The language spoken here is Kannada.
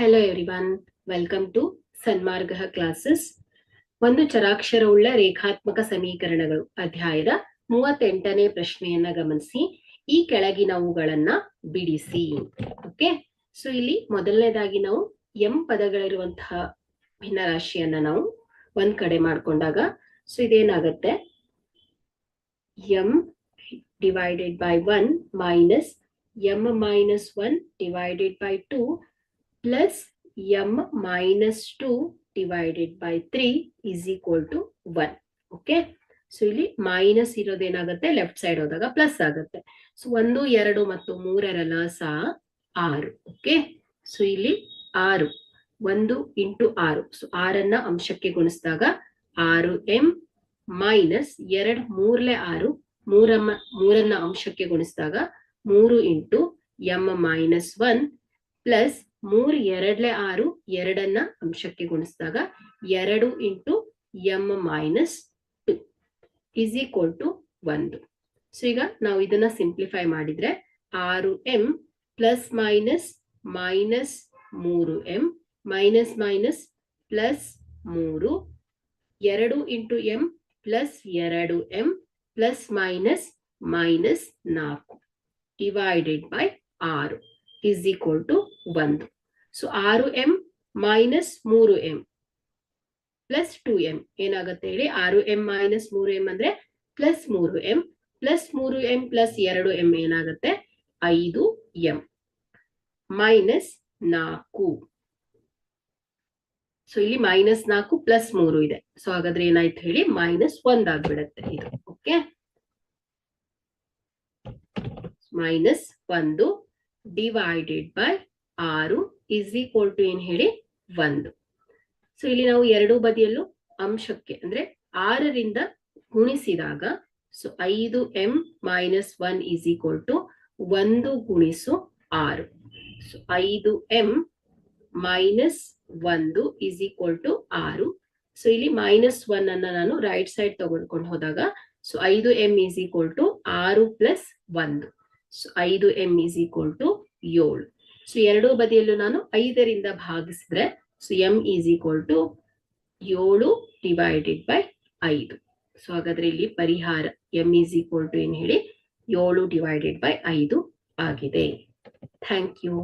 Hello everyone, welcome to Sanmarga classes. ಒಂದು ಚರಾಕ್ಷರವುಳ್ಳ ರೇಖಾತ್ಮಕ ಸಮೀಕರಣಗಳು ಅಧ್ಯಾಯದ 38ನೇ ಪ್ರಶ್ನೆಯನ್ನ ಗಮನಿಸಿ. ಈ ಕೆಳಗಿನವುಗಳನ್ನ ಬಿಡಿಸಿ. ಓಕೆ, ಸೊ ಇಲ್ಲಿ ಮೊದಲನೇದಾಗಿ ನಾವು ಎಂ ಪದಗಳಿರುವಂತಹ ಭಿನ್ನರಾಶಿಯನ್ನ ನಾವು ಒಂದ್ ಕಡೆ ಮಾಡ್ಕೊಂಡಾಗ ಸೊ ಇದೇನಾಗತ್ತೆ, M divided by 1 minus M minus 1 divided by 2 plus m minus 2 divided by 3 is equal to 1. Okay, so ಇಲ್ಲಿ ಮೈನಸ್ ಇರೋದೇನಾಗುತ್ತೆ, ಲೆಫ್ಟ್ ಸೈಡ್ ಹೋದಾಗ ಪ್ಲಸ್ ಆಗುತ್ತೆ. ಸೊ 1, 2 ಮತ್ತು 3ರ ಲಸ 6. ಓಕೆ, ಸೊ ಇಲ್ಲಿ 6 1 ಇಂಟು 6, ಸೊ 6ಅನ್ನ ಅಂಶಕ್ಕೆ ಗುಣಿಸಿದಾಗ 6m ಮೈನಸ್ 2 3ಲೆ 6, 3ಅನ್ನ ಅಂಶಕ್ಕೆ ಗುಣಿಸಿದಾಗ 3 ಇಂಟು m ಮೈನಸ್ 1 ಪ್ಲಸ್ 3 2ಲೆ 6, 2ಅನ್ನ ಅಂಶಕ್ಕೆ ಗುಣಿಸಿದಾಗ 2 into m minus 2 is equal to 1. So ಈಗ ನಾವು ಇದನ್ನ ಸಿಂಪ್ಲಿಫೈ ಮಾಡಿದ್ರೆ 6m plus minus minus 3m minus minus plus 3, 2 into m plus 2m plus minus minus 4 divided by 6 is equal to 1. So 6m minus 3m plus 2m ಏನಾಗುತ್ತೆ ಹೇಳಿ, 6m minus 3m ಅಂದ್ರೆ plus 3m plus 3m plus 2m ಏನಾಗುತ್ತೆ 5m minus 4. ಸೊ ಇಲ್ಲಿ ಮೈನಸ್ 4 ಪ್ಲಸ್ 3 ಇದೆ. ಸೊ ಹಾಗಾದ್ರೆ ಏನಾಯ್ತು ಹೇಳಿ, ಮೈನಸ್ 1 ಆಗ್ಬಿಡತ್ತೆ ಇದು. Okay, minus 1 divided by 6 is equal to ಏನ್ ಹೇಳಿ 1. ಸೊ ಇಲ್ಲಿ ನಾವು ಎರಡೂ ಬದಿಯಲ್ಲೂ ಅಂಶಕ್ಕೆ ಅಂದ್ರೆ 6ರಿಂದ ಗುಣಿಸಿದಾಗ so 5m minus 1 is equal to 1 ಗುಣಿಸು 6. So 5m minus 1 is equal to 6. So ಇಲ್ಲಿ ಮೈನಸ್ 1 ಅನ್ನ ನಾನು ರೈಟ್ ಸೈಡ್ ತಗೊಂಡ್ಕೊಂಡು ಹೋದಾಗ so 5m is equal to 6 plus 1. So 5m is equal to 7. So ಎರಡೂ ಬದಿಯಲ್ಲೂ ನಾನು 5ರಿಂದ ಭಾಗಿಸಿದ್ರೆ so m is equal to 7 divided by 5. So ಹಾಗಾದ್ರೆ ಇಲ್ಲಿ ಪರಿಹಾರ m ಈಸ್ ಈಕ್ವಲ್ ಟು ಏನ್ ಹೇಳಿ 7 ಡಿವೈಡೆಡ್ ಬೈ 5 ಆಗಿದೆ. Thank you.